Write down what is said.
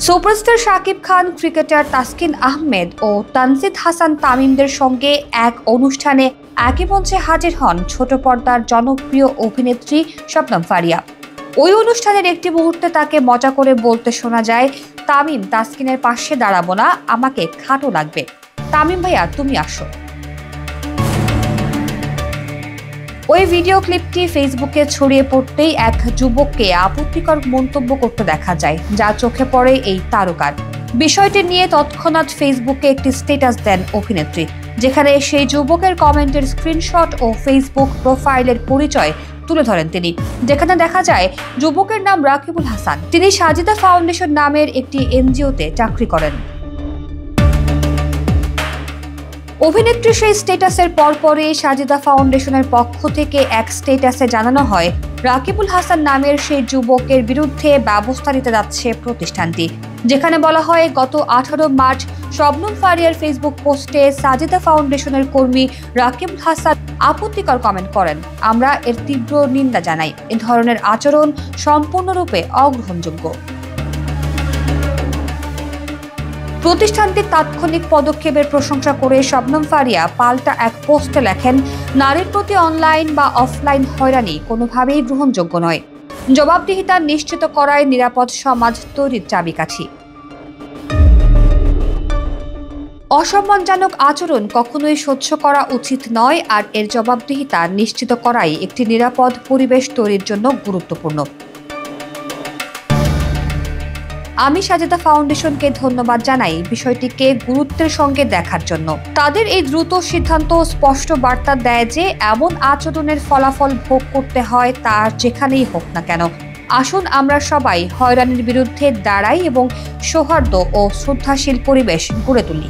Superstar Shakib Khan, cricketer Taskin Ahmed ও তানজিদ হাসান তামিমদের সঙ্গে এক অনুষ্ঠানে একই মঞ্চে হাজির হন ছোট পর্দার জনপ্রিয় অভিনেত্রী শবনম ফারিয়া। ওই অনুষ্ঠানের একটি মুহূর্তে তাকে মজা করে বলতে শোনা যায়, তামিম তাসকিনের পাশে দাঁড়াবো না, আমাকে খাটো লাগবে। তামিম ভাইয়া তুমি আসো। ওই ভিডিও ক্লিপটি ফেসবুকে ছড়িয়ে পড়তেই এক যুবককে আপত্তিকর মন্তব্য করতে দেখা যায়, যা চোখে পড়ে এই তারকার। বিষয়টি নিয়ে তৎক্ষণাৎ ফেসবুকে একটি স্ট্যাটাস দেন অভিনেত্রী, যেখানে সেই যুবকের কমেন্টের স্ক্রিনশট ও ফেসবুক প্রোফাইলের পরিচয় তুলে ধরেন তিনি। যেখানে দেখা যায় যুবকের নাম রাকিবুল হাসান। তিনি সাজিদা ফাউন্ডেশন নামের একটি এনজিওতে চাকরি করেন। অভিনেত্রী সেই স্ট্যাটাসের পরপরই সাজিদা ফাউন্ডেশনের পক্ষ থেকে এক স্ট্যাটাসে জানানো হয়, রাকিবুল হাসান নামের সেই যুবকের বিরুদ্ধে ব্যবস্থা নিতে যাচ্ছে প্রতিষ্ঠানটি। যেখানে বলা হয়, গত 18 মার্চ শবনম ফারিয়ার ফেসবুক পোস্টে সাজিদা ফাউন্ডেশনের কর্মী রাকিবুল হাসান আপত্তিকর কমেন্ট করেন। আমরা এর তীব্র নিন্দা জানাই। এ ধরনের আচরণ সম্পূর্ণরূপে অগ্রহণযোগ্য। প্রতিষ্ঠানটির তাৎক্ষণিক পদক্ষেপের প্রশংসা করে শবনম ফারিয়া পাল্টা এক পোস্টে লেখেন, নারীর প্রতি অনলাইন বা অফলাইন হয়রানি কোনোভাবেই গ্রহণযোগ্য নয়। জবাবদিহিতা নিশ্চিত করায় নিরাপদ সমাজ তৈরির চাবিকাঠি। অসম্মানজনক আচরণ কখনোই সহ্য করা উচিত নয়, আর এর জবাবদিহিতা নিশ্চিত করাই একটি নিরাপদ পরিবেশ তৈরির জন্য গুরুত্বপূর্ণ। আমি সাজিদা ফাউন্ডেশনকে ধন্যবাদ জানাই বিষয়টিকে গুরুত্বের সঙ্গে দেখার জন্য। তাদের এই দ্রুত সিদ্ধান্ত স্পষ্ট বার্তা দেয় যে এমন আচরণের ফলাফল ভোগ করতে হয় তা যেখানেই হোক না কেন। আসুন আমরা সবাই হয়রানির বিরুদ্ধে দাঁড়াই এবং সৌহার্দ্য ও শ্রদ্ধাশীল পরিবেশ গড়ে তুলি।